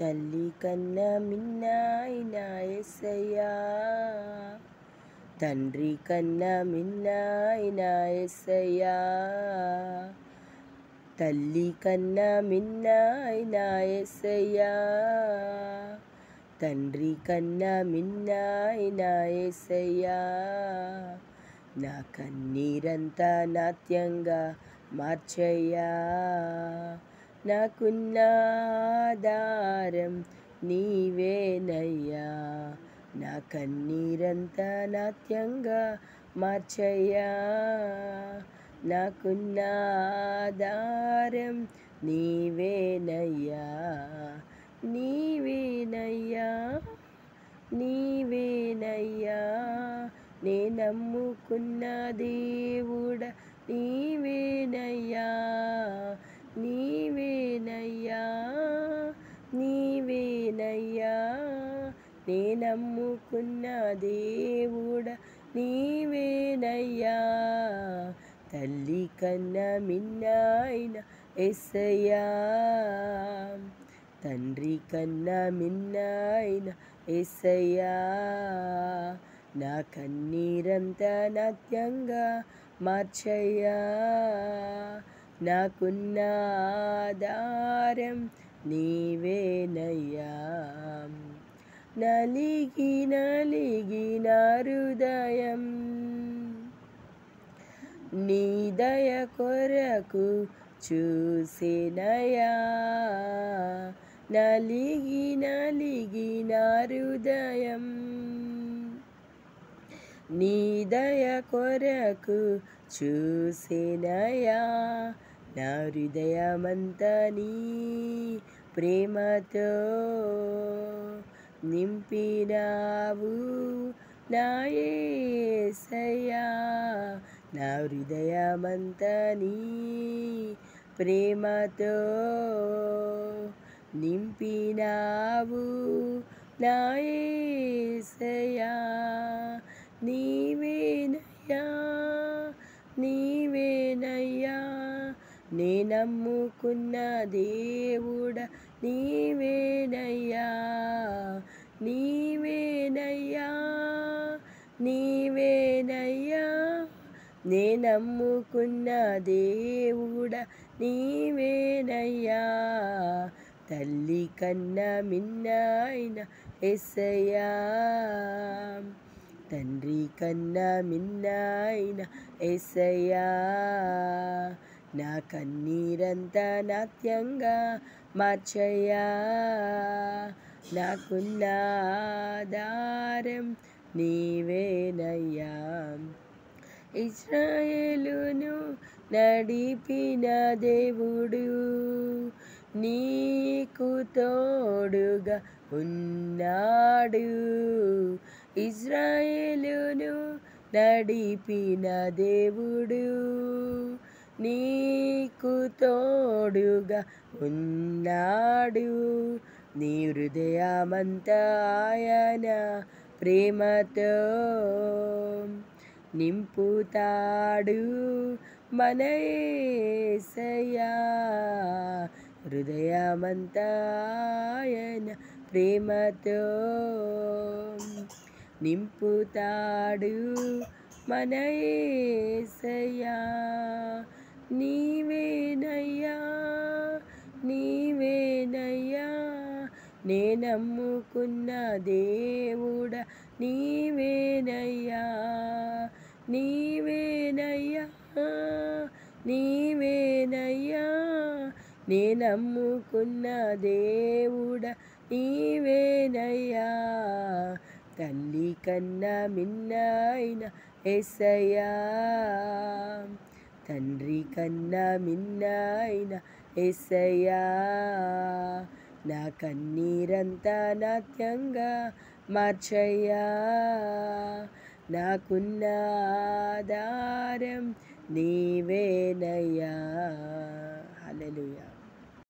తల్లి కన్నా మిన్నాయిన యేసయ్యా, తండ్రి కన్నా మిన్నాయిన యేసయ్యా, తల్లి కన్నా మిన్నాయిన యేసయ్యా, తండ్రి కన్నా మిన్నాయిన యేసయ్యా. నా కన్నీరంతా నాట్యంగా మార్చయ్యా, నాకున్న ఆధారం నీవేనయ్యా. నా కన్నీరంతా నాట్యంగా మార్చయ్యా, నాకున్న ఆధారం నీవేనయ్యా. నీవేనయ్యా, నీవేనయ్యా, నే నమ్ముకున్న దేవుడా నీవేనయ్యా. నీవేనయ్యా, నీవేనయ్యా, నే నమ్ముకున్న దేవుడా నీవేనయ్యా. తల్లి కన్నా మిన్నాయిన యేసయ్యా, తండ్రి కన్నా మిన్నాయిన యేసయ్యా. నా కన్నీరంతా నాట్యంగా మార్చయ్యా, నాకున్న ఆధారం నీవేనయ్యా. నలిగి నలిగిన హృదయం నీ దయ కొరకు చూసెనయ్యా. నలిగి నలిగిన హృదయం నీ దయ కొరకు చూసెనయ్యా. నా హృదయమంతా నీ ప్రేమతో నింపినావు నా యేసయ్యా. నా హృదయమంతా నీ ప్రేమతో నింపినావు నా యేసయ్యా. నీవేనయ్యా, నీవేనయ్యా, నే నమ్ముకున్న దేవుడా నీవేనయ్యా. నీవేనయ్యా, నీవేనయ్యా, నే నమ్ముకున్న దేవుడా నీవేనయ్యా. తల్లి కన్నా మిన్నాయిన యేసయ్యా, తండ్రి కన్నా మిన్నాయిన యేసయ్యా. నా కన్నీరంతా నాట్యంగా మార్చయ్యా, నాకున్న ఆధారం నీవేనయ్యా. ఇశ్రాయేలును నడిపిన దేవుడు నీకు తోడుగా ఉన్నాడు. ఇశ్రాయేలును నడిపిన దేవుడు నీకు తోడుగా ఉన్నాడు. నీ హృదయమంతా ఆయన ప్రేమతో నింపుతాడు మన యేసయ్యా. హృదయమంతా ఆయన ప్రేమతో నింపుతాడు మన యేసయ్యా. నీవేనయ్యా, నీవేనయ్యా, నే నమ్ముకున్న దేవుడా నీవేనయ్యా. నీవేనయ్యా, నీవేనయ్యా, నే నమ్ముకున్న దేవుడా నీవేనయ్యా. తల్లి కన్నా మిన్నాయిన యేసయ్యా, తండ్రి కన్నా మిన్నాయిన యేసయ్యా. నా కన్నీరంతా నాట్యంగా మార్చయ్యా, నాకున్న ఆధారం నీవేనయ్యా. హల్లెలూయా.